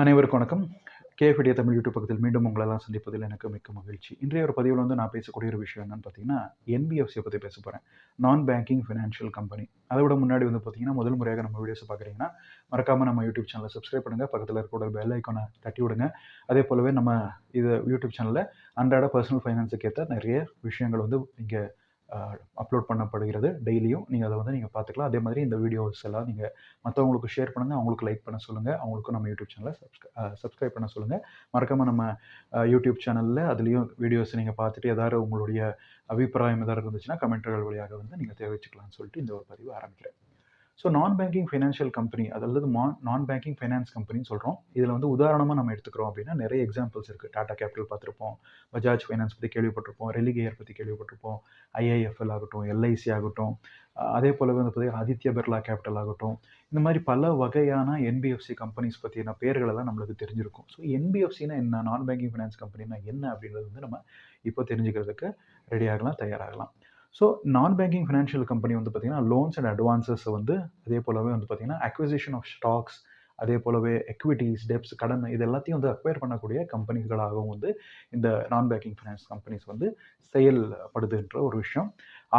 அனைவருக்கும் வணக்கம். கேஎஃப்டிஏ தமிழ் யூடியூப் பக்கத்தில் மீண்டும் உங்களெல்லாம் சந்திப்பதில் எனக்கு மிக்க மகிழ்ச்சி. இன்றைய ஒரு பதிவில் நான் பேசக்கூடிய ஒரு விஷயம் என்னன்னு பார்த்தீங்கன்னா, என்பிஎஃப்சியை பற்றி பேச போகிறேன். நான் பேங்கிங் ஃபினான்ஷியல் கம்பெனி. அதை விட முன்னாடி பார்த்தீங்கன்னா, முதல் முறையாக நம்ம வீடியோஸை பார்க்குறீங்கன்னா, மறக்காமல் நம்ம யூடியூப் சேனலை சப்ஸ்கிரைப் பண்ணுங்கள். பக்கத்தில் இருக்கக்கூடிய பெல் ஐக்கானை தட்டி விடுங்க. அதே போலவே நம்ம இது யூடியூப் சேனலில் அன்றாட பர்சனல் ஃபைனான்ஸுக்கு ஏற்ற நிறைய விஷயங்கள் இங்கே அப்லோட் பண்ணப்படுகிறது. டெய்லியும் நீங்கள் அதை நீங்கள் பார்த்துக்கலாம். அதே மாதிரி இந்த வீடியோஸ் எல்லாம் நீங்கள் மற்றவங்களுக்கு ஷேர் பண்ணுங்கள், அவங்களுக்கு லைக் பண்ண சொல்லுங்கள், அவங்களுக்கும் நம்ம யூடியூப் சேனலை சப்ஸ்கிரைப் பண்ண சொல்லுங்கள். மறக்காமல் நம்ம யூடியூப் சேனலில் அதுலேயும் வீடியோஸ் நீங்கள் பார்த்துட்டு ஏதாவது உங்களுடைய அபிப்பிராயம் எதாவது இருந்துச்சுன்னா கமெண்ட்கள் வழியாக நீங்கள் தெரிவிச்சுக்கலாம்னு சொல்லிட்டு இந்த ஒரு பதிவு ஆரம்பிக்கிறேன். ஸோ நான் பேங்கிங் ஃபைனான்ஷியல் கம்பெனி, அதாவது நான் பேங்கிங் ஃபைனான்ஸ் கம்பெனின்னு சொல்கிறோம். இதில் உதாரணமாக நம்ம எடுத்துக்கிறோம் அப்படின்னா நிறைய எக்ஸாம்பிள்ஸ் இருக்குது. டாடா கேபிட்டல் பார்த்துருப்போம், பஜாஜ் ஃபைனான்ஸ் பற்றி கேள்விப்பட்டிருப்போம், ரெலிகேயர் பற்றி கேள்விப்பட்டிருப்போம், ஐஐஎஃப்எல் ஆகட்டும், எல்ஐசி ஆகட்டும், அதே போலவே பார்த்தீங்கன்னா ஆதித்யா பிர்லா கேபிட்டல் ஆகட்டும், இந்த மாதிரி பல வகையான என்பிஎஃப்சி கம்பெனிஸ் பற்றின பேர்கள் எல்லாம் நம்மளுக்கு தெரிஞ்சிருக்கும். ஸோ என்பிஎஃப்சினா என்ன, நான் பேங்கிங் ஃபைனான்ஸ் கம்பெனினா என்ன அப்படின்றது நம்ம இப்போ தெரிஞ்சுக்கிறதுக்கு ரெடி ஆகலாம், தயாராகலாம். ஸோ நான் பேங்கிங் ஃபினான்ஷியல் கம்பெனி பார்த்தீங்கன்னா லோன்ஸ் அண்ட் அட்வான்சஸ் அதே போலவே பார்த்தீங்கன்னா அக்விசிஷன் ஆஃப் ஸ்டாக்ஸ், அதே போலவே எக்விட்டிஸ், டெப்ஸ், கடன் இது எல்லாத்தையும் அக்வயர் பண்ணக்கூடிய கம்பெனிகளாகவும் இந்த நான் பேங்கிங் ஃபினான்ஸ் கம்பெனிஸ் செயல்படுதுன்ற ஒரு விஷயம்.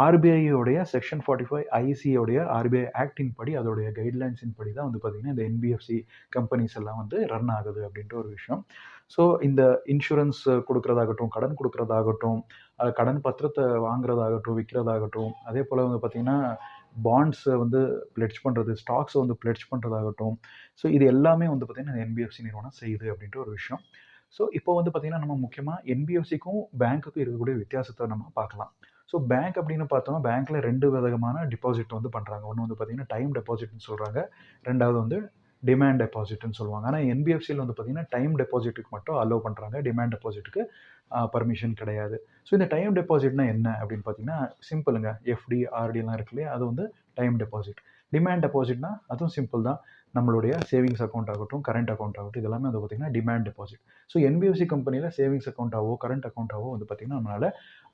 ஆர்பிஐயோடைய செக்ஷன் 45 ஐசியோடைய ஆர்பிஐ ஆக்டின் படி அதோடைய கைட்லைன்ஸின் படி தான் பார்த்தீங்கன்னா இந்த என்பிஎஃப்சி கம்பெனிஸ் எல்லாம் ரன் ஆகுது அப்படின்ற ஒரு விஷயம். ஸோ இந்த இன்சூரன்ஸ் கொடுக்குறதாகட்டும், கடன் கொடுக்குறதாகட்டும், கடன் பத்திரத்தை வாங்குறதாகட்டும், விற்கிறதாகட்டும், அதே போல் பார்த்தீங்கன்னா பாண்ட்ஸை பிளெட்ஜ் பண்ணுறது, ஸ்டாக்ஸை பிளெட்ஜ் பண்ணுறதாகட்டும், ஸோ இது எல்லாமே பார்த்தீங்கன்னா என்பிஎஃப்சி நிறுவனம் செய்யுது அப்படின்ற ஒரு விஷயம். ஸோ இப்போ பார்த்தீங்கன்னா நம்ம முக்கியமாக என்பிஎஃப்சிக்கும் பேங்க்குக்கும் இருக்கக்கூடிய வித்தியாசத்தை நம்ம பார்க்கலாம். ஸோ பேங்க் அப்படின்னு பார்த்தோம்னா பேங்க்கில் 2 விதமான டிபாசிட் பண்ணுறாங்க. ஒன்று பார்த்தீங்கன்னா டைம் டெபாசிட்னு சொல்கிறாங்க, ரெண்டாவது டிமாண்ட் டெபாசிட்னு சொல்லுவாங்க. ஆனால் என்பிஎஃப்சியில் பார்த்தீங்கன்னா டைம் டெபாசிட்டுக்கு மட்டும் அலோவ் பண்ணுறாங்க, டிமாண்ட் டெபாசிட்டுக்கு பர்மிஷன் கிடையாது. ஸோ இந்த டைம் டெபாசிட்னா என்ன அப்படின்னு பார்த்தீங்கன்னா சிம்பிளுங்க. எஃப்டி, ஆர்டிலாம் இருக்கு இல்லையா, அது டைம் டெபாசிட். டிமாண்ட் டெபாசிட்னா அதுவும் சிம்பிள் தான். நம்மளுடைய சேவிங்ஸ் அக்கௌண்ட் ஆகட்டும், கரண்ட் அக்கௌண்ட் ஆகட்டும், இதெல்லாமே பார்த்தீங்கன்னா டிமாண்ட் டெபாசிட். ஸோ என்பிஎஃப்சி கம்பெனியில் சேவிங்ஸ் அக்கௌண்ட்டாவோ கரண்ட் அக்கௌண்ட்டாவோ பார்த்தீங்கன்னா நம்மளால்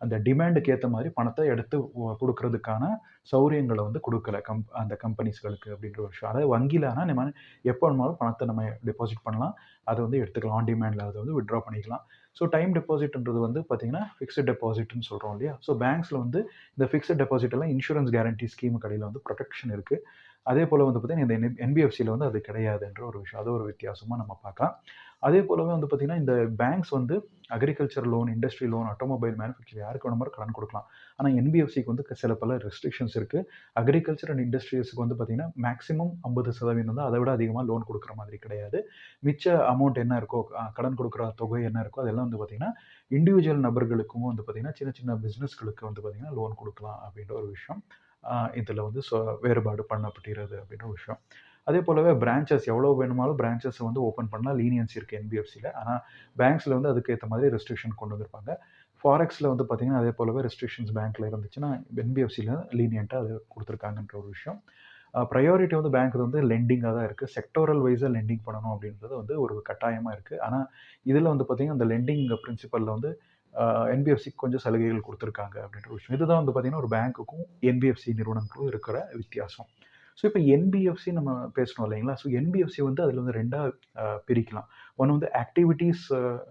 அந்த டிமாண்டுக்கு ஏற்ற மாதிரி பணத்தை எடுத்து கொடுக்கறதுக்கான சௌரியங்களை கொடுக்கல அந்த கம்பெனிஸ்களுக்கு அப்படின்ற ஒரு விஷயம். அதாவது வங்கியில் ஆனால் நம்ம எப்போ வேணுமாலும் பணத்தை நம்ம டெபாசிட் பண்ணலாம், அதை எடுத்துக்கலாம், ஆன் டிமாண்டில் அதை வித்ட்ரா பண்ணிக்கலாம். ஸோ டைம் டெபாசிட்ன்றது பார்த்தீங்கன்னா ஃபிக்ஸ்ட் டெபாசிட்னு சொல்கிறோம் இல்லையா. ஸோ பேங்க்ஸில் இந்த ஃபிக்ஸ்ட் டெபாசிட் எல்லாம் இன்சூரன்ஸ் கேரண்டி ஸ்கீம் கடையில் ப்ரொடெக்ஷன் இருக்குது. அதே போல் பார்த்தீங்கன்னா இந்த என்பிஎஃப்சியில் அது கிடையாதுன்ற ஒரு விஷயம். அது ஒரு வித்தியாசமாக நம்ம பார்க்கலாம். அதே போலவே பார்த்தீங்கன்னா இந்த banks agriculture loan, industry loan, automobile manufacture யாருக்கு வேணுமோ கடன் கொடுக்கலாம். ஆனால் என்பிஎஃப்சிக்கு சில பல ரெஸ்ட்ரிக்ஷன்ஸ் இருக்குது. அக்ரிகல்ச்சர் அண்ட் இண்டஸ்ட்ரீஸ்க்கு பார்த்தீங்கன்னா மேக்ஸிமம் 50% தான், அதை விட அதிகமாக லோன் கொடுக்குற மாதிரி கிடையாது. மிச்ச அமௌண்ட் என்ன இருக்கோ, கடன் கொடுக்குற தொகை என்ன இருக்கோ அதெல்லாம் பார்த்தீங்கன்னா இண்டிவிஜுவல் நபர்களுக்கும் பார்த்தீங்கன்னா சின்ன சின்ன பிஸ்னஸ்களுக்கு பார்த்தீங்கன்னா லோன் கொடுக்கலாம் அப்படின்ற ஒரு விஷயம் இதில் வேறுபாடு பண்ணப்படுகிறது அப்படின்ற ஒரு விஷயம். அதே போலவே பிரான்ச்சஸ் எவ்வளோ வேணுமாலும் பிரான்ச்சஸ் ஓப்பன் பண்ணலாம், லீனியன்ஸ் இருக்குது என்பிஎஃப்சியில். ஆனால் பேங்க்ஸில் அதுக்கு ஏற்ற மாதிரி ரெஸ்ட்ரிக்ஷன் கொண்டு வந்திருப்பாங்க. ஃபாரெக்ஸில் பார்த்தீங்கன்னா அதே போலவே ரெஸ்ட்ரிக்ஷன்ஸ் பேங்க்கில் இருந்துச்சுன்னா என்பிஎஃப்சியில் லீனியண்ட்டாக அது கொடுத்துருக்காங்கன்ற ஒரு விஷயம். ப்ரையாரிட்டி பேங்க் லெண்டிங்காக தான் இருக்குது. செக்டோரல் வைஸாக லெண்டிங் பண்ணணும் அப்படின்றது ஒரு கட்டாயமாக இருக்குது. ஆனால் இதில் பார்த்தீங்கன்னா அந்த லெண்டிங் பிரின்சிபலில் என்பிஎஃப்சிக்கு கொஞ்சம் சலுகைகள் கொடுத்துருக்காங்க அப்படின்ற விஷயம். இதுதான் பார்த்தீங்கன்னா ஒரு பேங்க்குக்கும் என்பிஎஃப்சி நிறுவனங்களுக்கும் இருக்கிற வித்தியாசம். ஸோ இப்போ என்பிஎஃப்சி நம்ம பேசணும் இல்லைங்களா. ஸோ என்பிஎஃப்சி அதில் ரெண்டாக பிரிக்கலாம். ஒன்று ஆக்டிவிட்டீஸ்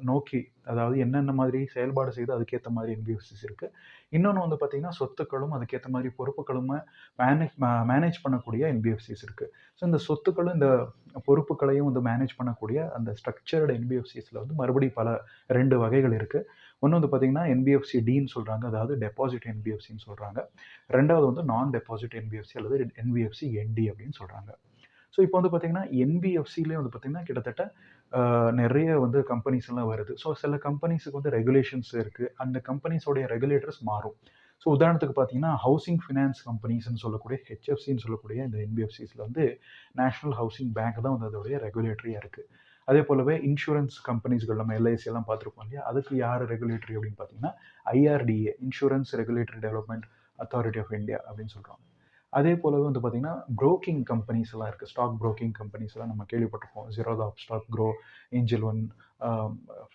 நோக்கி, அதாவது என்னென்ன மாதிரி செயல்பாடு செய்து அதுக்கேற்ற மாதிரி என்பிஎஃப்சிஸ் இருக்குது. இன்னொன்று பார்த்தீங்கன்னா சொத்துக்களும் அதுக்கேற்ற மாதிரி பொறுப்புகளும் மேனேஜ் பண்ணக்கூடிய என்பிஎஃப்சிஸ் இருக்குது. ஸோ இந்த சொத்துக்களும் இந்த பொறுப்புகளையும் மேனேஜ் பண்ணக்கூடிய அந்த ஸ்ட்ரக்சர்டு என்பிஎஃப்சிஸில் மறுபடியும் பல 2 வகைகள் இருக்குது. ஒன்று பார்த்தீங்கன்னா என்பிஎஃப்சி டின்னு சொல்கிறாங்க, அதாவது டெபாசிட் என்பிஎஃப்சின்னு சொல்கிறாங்க. ரெண்டாவது நான் டெபாசிட் என்பிஎஃப்சி அல்லது என்பிஎஃப்சி என்டி அப்படின்னு சொல்கிறாங்க. ஸோ இப்போ பார்த்தீங்கன்னா என்பிஎஃப்சிலே பார்த்தீங்கன்னா கிட்டத்தட்ட நிறைய கம்பெனிஸ் எல்லாம் வருது. ஸோ சில கம்பெனிஸுக்கு ரெகுலேஷன்ஸ் இருக்குது. அந்த கம்பெனிஸோடைய ரெகுலேட்டர்ஸ் மாறும். ஸோ உதாரணத்துக்கு பார்த்தீங்கன்னா ஹவுசிங் ஃபினான்ஸ் கம்பெனிஸ்ன்னு சொல்லக்கூடிய ஹெச்எஃப்சின்னு சொல்லக்கூடிய இந்த என்பிஎஃப்சிஸில் நேஷனல் ஹவுசிங் பேங்க் தான் அதோடைய ரெகுலேட்டரியாக இருக்குது. அதே போலவே இன்சூரன்ஸ் கம்பெனிஸ்கள் நம்ம எல்ஐசி எல்லாம் பார்த்துருப்போம் இல்லையா, அதுக்கு யார் ரெகுலேட்டரி அப்படின்னு பார்த்தீங்கன்னா IRDA, insurance regulatory development authority of India அப்படின்னு சொல்கிறாங்க. அதே போலவே பார்த்தீங்கன்னா ப்ரோக்கிங் கம்பெனிஸ் எல்லாம் இருக்குது. ஸ்டாக் ப்ரோக்கிங் கம்பெனிஸ் எல்லாம் நம்ம கேள்விப்பட்டிருப்போம். Zerodha, stock Groww, Angel One,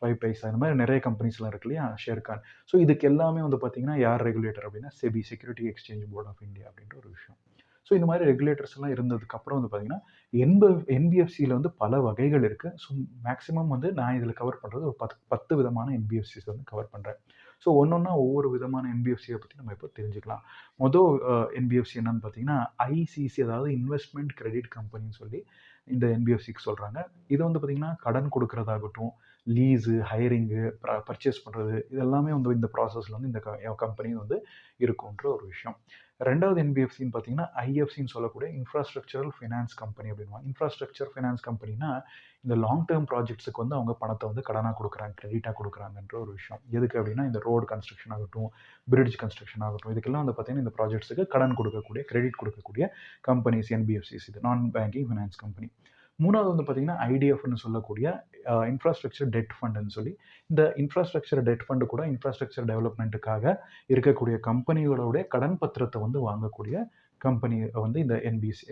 5 Paisa, இந்த மாதிரி நிறைய கம்பெனிஸ்லாம் இருக்கு இல்லையா, ஷேர்கான். ஸோ இதுக்கு எல்லாமே பார்த்தீங்கன்னா யார் ரெகுலேட்டர் அப்படின்னா SEBI, security exchange board of India அப்படின்ற ஒரு விஷயம். ஸோ இந்த மாதிரி ரெகுலேட்டர்ஸ் எல்லாம் இருந்ததுக்கப்புறம் வந்து பார்த்தீங்கன்னா, என்பிஎஃப்சியில் வந்து பல வகைகள் இருக்குது. ஸோ மேக்ஸிமம் வந்து நான் இதில் கவர் பண்ணுறது ஒரு 10 விதமான என்பிஎஃப்சிஸ் வந்து கவர் பண்ணுறேன். ஸோ ஒன்னொன்னா ஒவ்வொரு விதமான என்பிஎஃப்சியை பற்றி நம்ம இப்போ தெரிஞ்சுக்கலாம். மொதல் என்பிஎஃப்சி என்னன்னு பார்த்தீங்கன்னா, ஐசிசி, அதாவது இன்வெஸ்ட்மெண்ட் கிரெடிட் கம்பெனின்னு சொல்லி இந்த என்பிஎஃப்சிக்கு சொல்கிறாங்க. இது வந்து பார்த்தீங்கன்னா கடன் கொடுக்கறதாகட்டும், லீஸு, ஹையரிங்கு, பர்ச்சேஸ் பண்ணுறது, இது எல்லாமே வந்து இந்த ப்ராசஸில் வந்து இந்த கம்பெனி வந்து இருக்குன்ற ஒரு விஷயம். ரெண்டாவது என்பிஎஃப்சின்னு பார்த்தீங்கன்னா, ஐஎஃப்சின்னு சொல்லக்கூடிய இன்ஃப்ராஸ்ட்ரக்சரல் ஃபைனான்ஸ் கம்பெனி அப்படின்வாங்க. இன்ஃப்ராஸ்ட்ரக்சர் ஃபைனான்ஸ் கம்பெனினா, இந்த லாங் டேர்ம் ப்ராஜெக்ட்ஸுக்கு வந்து அவங்க பணத்தை வந்து கடனாக கொடுக்குறாங்க, கிரெடிட்டாக கொடுக்குறாங்கன்ற ஒரு விஷயம். எதுக்கு அப்படின்னா, இந்த ரோடு கன்ஸ்ட்ரக்ஷன் ஆகட்டும், பிரிட்ஜ் கன்ஸ்ட்ரக்ஷன் ஆகட்டும், இதுக்கெல்லாம் வந்து பார்த்தீங்கன்னா இந்த ப்ராஜெக்ட்ஸுக்கு கடன் கொடுக்கக்கூடிய, கிரெடிட் கொடுக்கக்கூடிய கம்பெனிஸ் என்பிஎஃப்சிஸ். இது நான் பேங்கிங் ஃபினான்ஸ் கம்பெனி. மூணாவது வந்து பார்த்தீங்கன்னா, ஐடிஎஃப்னு சொல்லக்கூடிய இன்ஃப்ராஸ்ட்ரக்சர் டெட் ஃபண்டுன்னு சொல்லி, இந்த இன்ஃப்ராஸ்ட்ரக்சர் டெட் ஃபண்டு கூட இன்ஃப்ராஸ்ட்ரக்சர் டெவலப்மெண்ட்டுக்காக இருக்கக்கூடிய கம்பெனிகளோட கடன் பத்திரத்தை வந்து வாங்கக்கூடிய கம்பெனி வந்து இந்த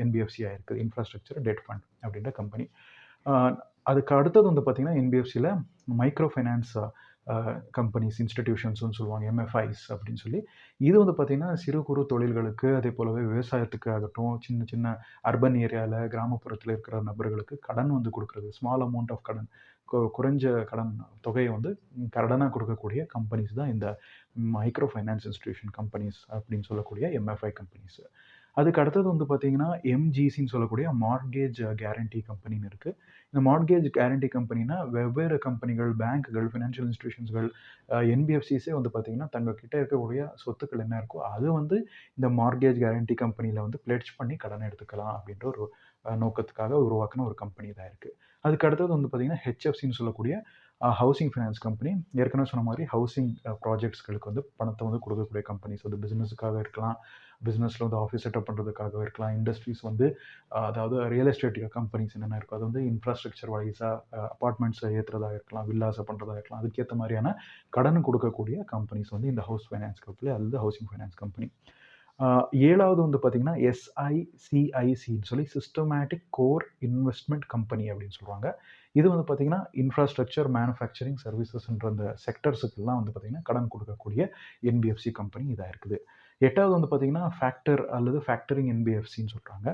என்பிஎஃப்சியாக இருக்குது. இன்ஃப்ராஸ்ட்ரக்சர் டெட் ஃபண்ட் அப்படின்ற கம்பெனி. அதுக்கு அடுத்தது வந்து பார்த்தீங்கன்னா, என்பிஎஃப்சியில் மைக்ரோ ஃபைனான்ஸ் கம்பெனிஸ், இன்ஸ்டிடியூஷன்ஸ்னு சொல்லுவாங்க, எம்எஃப்ஐஸ் அப்படின்னு சொல்லி. இது வந்து பார்த்தீங்கன்னா, சிறு குறு தொழில்களுக்கு, அதே போலவே விவசாயத்துக்கு ஆகட்டும், சின்ன சின்ன அர்பன் ஏரியாவில், கிராமப்புறத்தில் இருக்கிற நபர்களுக்கு கடன் வந்து கொடுக்குறது, ஸ்மால் அமௌண்ட் ஆஃப் கடன், குறைஞ்ச கடன் தொகையை வந்து கடனாக கொடுக்கக்கூடிய கம்பெனிஸ் தான் இந்த மைக்ரோ ஃபைனான்ஸ் இன்ஸ்டிடியூஷன் கம்பெனிஸ் அப்படின்னு சொல்லக்கூடிய எம்எஃப்ஐ கம்பெனிஸ். அதுக்கு அடுத்தது வந்து பார்த்தீங்கன்னா, எம்ஜிசின்னு சொல்லக்கூடிய மார்ட்கேஜ் கேரண்டி கம்பெனின்னு இருக்குது. இந்த மார்ட்கேஜ் கேரண்டி கம்பெனினா, வெவ்வேறு கம்பெனிகள், பேங்க்குகள், ஃபினான்ஷியல் இன்ஸ்டிடியூஷன்ஸ்கள், என்பிஎஃப்சிஸே வந்து பார்த்தீங்கன்னா, தங்கக்கிட்ட இருக்கக்கூடிய சொத்துக்கள் என்ன இருக்கோ, அது வந்து இந்த மார்ட்கேஜ் கேரண்டி கம்பெனியில் வந்து பிளெட்ஜ் பண்ணி கடன் எடுத்துக்கலாம் அப்படின்ற ஒரு நோக்கத்துக்காக உருவாக்கின ஒரு கம்பெனி தான் இருக்குது. அதுக்கு அடுத்தது வந்து பார்த்தீங்கன்னா, ஹெச்எஃப்சின்னு சொல்லக்கூடிய ஹவுசிங் ஃபைனான்ஸ் கம்பெனி. ஏற்கனவே சொன்ன மாதிரி ஹவுசிங் ப்ராஜெக்ட்ஸ்களுக்கு வந்து பணத்தை வந்து கொடுக்கக்கூடிய கம்பெனிஸ். அது பிஸ்னஸுக்காக இருக்கலாம், பிஸ்னஸில் வந்து ஆஃபீஸ் செட்டப் பண்ணுறதுக்காக இருக்கலாம், இண்டஸ்ட்ரீஸ் வந்து அதாவது ரியல் எஸ்டேட் கம்பெனிஸ் என்னென்ன இருக்கோ, அது வந்து இன்ஃப்ராஸ்ட்ரக்சர் வைஸாக அப்பார்ட்மெண்ட்ஸை ஏற்றுறதா இருக்கலாம், வில்லாஸை பண்ணுறதா இருக்கலாம், அதுக்கேற்ற மாதிரியான கடன் கொடுக்கக்கூடிய கம்பெனிஸ் வந்து இந்த ஹவுஸ் ஃபைனான்ஸ் கம்பெனி, அது ஹவுசிங் ஃபைனான்ஸ் கம்பெனி. ஏழாவது வந்து பார்த்தீங்கன்னா, எஸ்ஐசிஐசின்னு சொல்லி சிஸ்டமேட்டிக் கோர் இன்வெஸ்ட்மெண்ட் கம்பெனி அப்படின்னு சொல்லுவாங்க. இது வந்து பார்த்தீங்கன்னா, இன்ஃப்ராஸ்ட்ரக்சர், மேனுஃபேக்சரிங் சர்வீசஸ்ன்ற அந்த செக்டர்ஸுக்கெல்லாம் வந்து பார்த்தீங்கன்னா, கடன் கொடுக்கக்கூடிய என்பிஎஃப்சி கம்பெனி இதாக இருக்குது. எட்டாவது வந்து பார்த்தீங்கன்னா, ஃபேக்டர் அல்லது ஃபேக்டரிங் என்பிஎஃப்சின்னு சொல்கிறாங்க.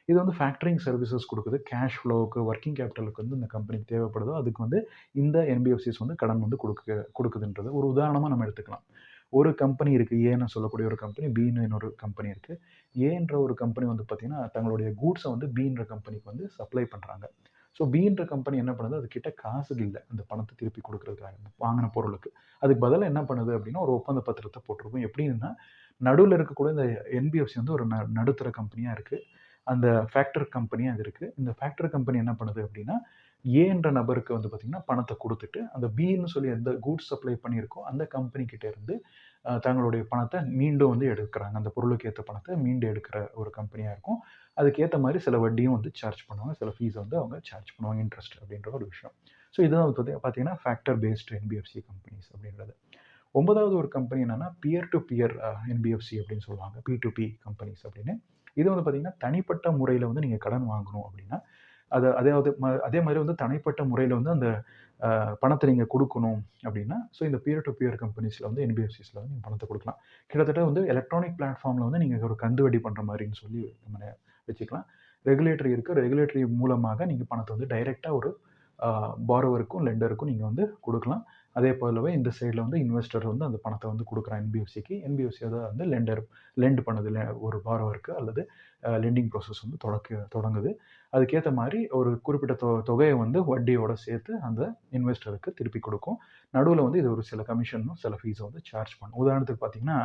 இது வந்து ஃபேக்டரிங் சர்வீசஸ் கொடுக்குது. கேஷ் ஃப்ளோவுக்கு, ஒர்க்கிங் கேபிட்டலுக்கு வந்து இந்த கம்பெனிக்கு தேவைப்படுதோ, அதுக்கு வந்து இந்த என்பிஎஃப்சிஸ் வந்து கடன் வந்து கொடுக்குதுன்றது ஒரு உதாரணமாக நம்ம எடுத்துக்கலாம். ஒரு கம்பெனி இருக்குது, ஏன்னு சொல்லக்கூடிய ஒரு கம்பெனி, பின்னு இன்னொரு கம்பெனி இருக்குது. ஏன்ற ஒரு கம்பெனி வந்து பார்த்தீங்கன்னா, தங்களுடைய கூட்ஸை வந்து பின்ற கம்பெனிக்கு வந்து சப்ளை பண்ணுறாங்க. ஸோ பின்ற கம்பெனி என்ன பண்ணுது, அதுக்கிட்ட காசு இல்லை அந்த பணத்தை திருப்பி கொடுக்குறதுக்காக, வாங்கின பொருளுக்கு. அதுக்கு பதிலாக என்ன பண்ணுது அப்படின்னா, ஒரு ஒப்பந்த பத்திரத்தை போட்டிருக்கும். எப்படின்னா, நடுவில் இருக்கக்கூடிய இந்த என்பிஎஃப்சி வந்து ஒரு நடுத்தர கம்பெனியாக இருக்குது. அந்த ஃபேக்டர் கம்பெனியாக அது இருக்குது. இந்த ஃபேக்டர் கம்பெனி என்ன பண்ணுது அப்படின்னா, ஏன்ற நபருக்கு வந்து பார்த்தீங்கன்னா, பணத்தை கொடுத்துட்டு, அந்த பின்னு சொல்லி எந்த கூட்ஸ் சப்ளை பண்ணியிருக்கோ, அந்த கம்பெனிக்கிட்ட இருந்து தங்களுடைய பணத்தை மீண்டும் வந்து எடுக்கிறாங்க. அந்த பொருளுக்கு ஏற்ற பணத்தை மீண்டு எடுக்கிற ஒரு கம்பெனியாக இருக்கும். அதுக்கேற்ற மாதிரி சில வட்டியும் வந்து சார்ஜ் பண்ணுவாங்க. சில ஃபீஸ் வந்து அவங்க சார்ஜ் பண்ணுவாங்க, இன்ட்ரெஸ்ட் அப்படின்ற ஒரு விஷயம். ஸோ இதுதான் வந்து பார்த்தீங்கன்னா, ஃபேக்டர் பேஸ்டு என்பிஎஃப்சி கம்பெனிஸ் அப்படின்றது. 9வது ஒரு கம்பெனி என்னன்னா, பியர் டு பியர் என்பிஎஃப்சி அப்படின்னு சொல்லுவாங்க. பி2பி கம்பெனிஸ் அப்படின்னு. இது வந்து பார்த்தீங்கன்னா, தனிப்பட்ட முறையில் வந்து நீங்கள் கடன் வாங்கணும் அப்படின்னா, அதாவது அதே மாதிரி வந்து தனிப்பட்ட முறையில் வந்து அந்த பணத்தை நீங்கள் கொடுக்கணும் அப்படின்னா, ஸோ இந்த பியர் டு பியர் கம்பெனிஸில் வந்து என்பிஎஃப்சிஸில் வந்து நீங்கள் பணத்தை கொடுக்கலாம். கிட்டத்தட்ட வந்து எலக்ட்ரானிக் பிளாட்ஃபார்மில் வந்து நீங்கள் ஒரு கந்து வட்டி பண்ணுற மாதிரின்னு சொல்லி நம்ம வச்சுக்கலாம். ரெகுலேட்டரி இருக்குது. ரெகுலேட்டரி மூலமாக நீங்கள் பணத்தை வந்து டைரெக்டாக ஒரு பாரோவருக்கும், லெண்டருக்கும் நீங்கள் வந்து கொடுக்கலாம். அதே போலவே இந்த சைடில் வந்து இன்வெஸ்டர் வந்து அந்த பணத்தை வந்து கொடுக்குறான் என்பிஎஃப்சிக்கு. என்பிஎஃப்சி அதை வந்து லெண்ட் பண்ணுது ஒரு பாரோவருக்கு, அல்லது லெண்டிங் ப்ராசஸ் வந்து தொடங்குது. அதுக்கேற்ற மாதிரி ஒரு குறிப்பிட்ட தொகையை வந்து வட்டியோட சேர்த்து அந்த இன்வெஸ்டருக்கு திருப்பி கொடுக்கும். நடுவில் வந்து இது ஒரு சில கமிஷனும் சில ஃபீஸை வந்து சார்ஜ் பண்ணும். உதாரணத்துக்கு பார்த்தீங்கன்னா,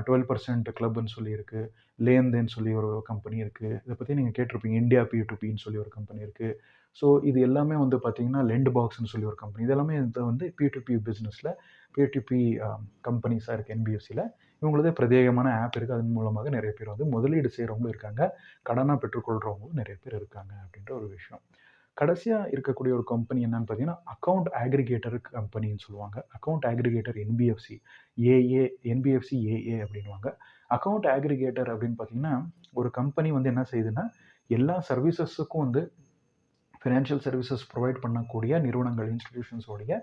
12% கிளப்னு சொல்லி இருக்குது. லேன்தேன்னு சொல்லி ஒரு கம்பெனி இருக்குது. இதை பற்றி நீங்கள் கேட்டிருப்பீங்க. இந்தியா பி2பின்னு சொல்லி ஒரு கம்பெனி இருக்குது. ஸோ இது எல்லாமே வந்து பார்த்தீங்கன்னா, லெண்ட் பாக்ஸ்ன்னு சொல்லி ஒரு கம்பெனி. இது எல்லாமே இது வந்து பி2பி பிஸ்னஸில் பி2பி கம்பெனிஸாக இருக்குது என்பிஎஃப்சியில். இவங்களதே பிரத்யேகமான ஆப் இருக்குது. அதன் மூலமாக நிறைய பேர் வந்து முதலீடு செய்கிறவங்களும் இருக்காங்க, கடனாக பெற்றுக்கொள்கிறவங்களும் நிறைய பேர் இருக்காங்க அப்படின்ற ஒரு விஷயம். கடைசியாக இருக்கக்கூடிய ஒரு கம்பெனி என்னன்னு பார்த்தீங்கன்னா, அக்கவுண்ட் அக்ரிகேட்டர் கம்பெனின்னு சொல்லுவாங்க. Account aggregator NBFC, AA, NBFC AA அப்படின்வாங்க. அக்கவுண்ட் அக்ரிகேட்டர் அப்படின்னு பார்த்தீங்கன்னா, ஒரு கம்பெனி வந்து என்ன செய்யுதுன்னா, எல்லா சர்வீசஸுக்கும் வந்து ஃபினான்ஷியல் சர்வீசஸ் ப்ரொவைட் பண்ணக்கூடிய நிறுவனங்கள், இன்ஸ்டிடியூஷன்ஸோடைய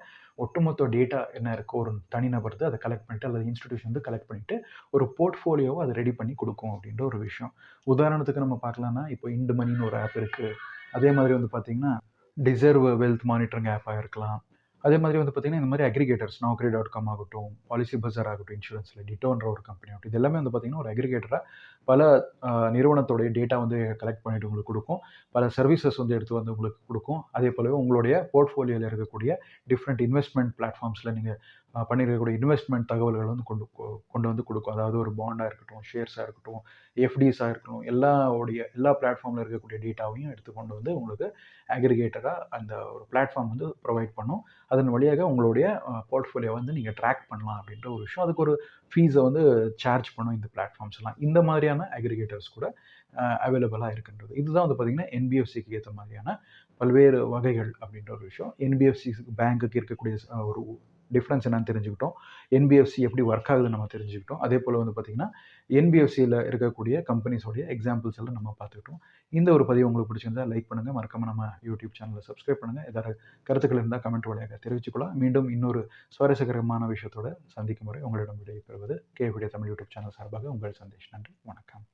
ஒட்டுமொத்த டேட்டா என்ன இருக்கோ, ஒரு தனிநபர்து அதை கலெக்ட் பண்ணிட்டு அல்லது இன்ஸ்டிடியூஷன் வந்து கலெக்ட் பண்ணிட்டு ஒரு போர்ட்ஃபோலியோவை அதை ரெடி பண்ணி கொடுக்கும் அப்படின்ற ஒரு விஷயம். உதாரணத்துக்கு நம்ம பார்க்கலாம்னா, இப்போ இண்டு மணின்னு ஒரு ஆப் இருக்குது. அதே மாதிரி வந்து பார்த்தீங்கன்னா டிசர்வ் வெல்த் மானிட்டரிங் ஆப்பாக இருக்கலாம். அதே மாதிரி வந்து பார்த்தீங்கன்னா, இந்த மாதிரி அக்ரிகேட்டர்ஸ் Naukri.com ஆகட்டும், பாலிசி பஜார் ஆகட்டும், இன்சூரன்ஸில் டிட்டோன்ற ஒரு கம்பெனி ஆகட்டும், இது எல்லாமே வந்து பார்த்தீங்கன்னா ஒரு அக்ரிகேட்டரா பல நிறுவனத்தோடைய டேட்டா வந்து கலெக்ட் பண்ணிட்டு உங்களுக்கு கொடுக்கும். பல சர்வீசஸ் வந்து எடுத்து வந்து உங்களுக்கு கொடுக்கும். அதே போலவே உங்களுடைய போர்ட்ஃபோலியோவில் இருக்கக்கூடிய டிஃப்ரெண்ட் இன்வெஸ்ட்மெண்ட் பிளாட்ஃபார்ம்ஸில் நீங்கள் பண்ணியிருக்கக்கூடிய இன்வெஸ்ட்மெண்ட் தகவல்கள் வந்து கொண்டு வந்து கொடுக்கும். அதாவது ஒரு பாண்டாக இருக்கட்டும், ஷேர்ஸாக இருக்கட்டும், எஃப்டிஸாக இருக்கட்டும், எல்லா பிளாட்ஃபார்மில் இருக்கக்கூடிய டேட்டாவையும் எடுத்து கொண்டு வந்து உங்களுக்கு அக்ரிகேட்டராக அந்த ஒரு பிளாட்ஃபார்ம் வந்து ப்ரொவைட் பண்ணும். அதன் வழியாக உங்களுடைய போர்ட்ஃபோலியோ வந்து நீங்கள் ட்ராக் பண்ணலாம் அப்படின்ற ஒரு விஷயம். அதுக்கு ஒரு ஃபீஸை வந்து சார்ஜ் பண்ணும் இந்த பிளாட்ஃபார்ம்ஸ்லாம். இந்த மாதிரியான அக்ரிகேட்டர்ஸ் கூட அவைலபிளாக இருக்கின்றது. இதுதான் வந்து பார்த்தீங்கன்னா என்பிஎஃப்சிக்கு ஏற்ற மாதிரியான பல்வேறு வகைகள் அப்படின்ற ஒரு விஷயம். என்பிஎஃப்சி பேங்க்குக்கு இருக்கக்கூடிய ஒரு டிஃப்ரென்ஸ் என்னன்னு தெரிஞ்சுக்கிட்டோம். என்பிஎஃப்சி எப்படி ஒர்க் ஆகுதுன்னு நம்ம தெரிஞ்சுக்கிட்டோம். அதே போல் வந்து பார்த்தீங்கன்னா என்பிஎஃப்சியில் இருக்கக்கூடிய கம்பெனிஸோடைய எக்ஸாம்பிள்ஸ் எல்லாம் நம்ம பார்த்துக்கிட்டோம். இந்த ஒரு பதிவு உங்களுக்கு பிடிச்சிருந்தா லைக் பண்ணுங்கள். மறக்காம நம்ம யூடியூப் சேனலை சப்ஸ்கிரைப் பண்ணுங்கள். ஏதாவது கருத்துக்கள் இருந்தால் கமெண்ட் வழியாக தெரிவிச்சுக்கலாம். மீண்டும் இன்னொரு சுவாரஸ்யகரமான விஷயத்தோடு சந்திக்கும் வரை உங்களிடம் விடைபெறுவது கேவிடிய தமிழ் யூடியூப் சேனல் சார்பாக உங்கள் சந்தேஷ். நன்றி, வணக்கம்.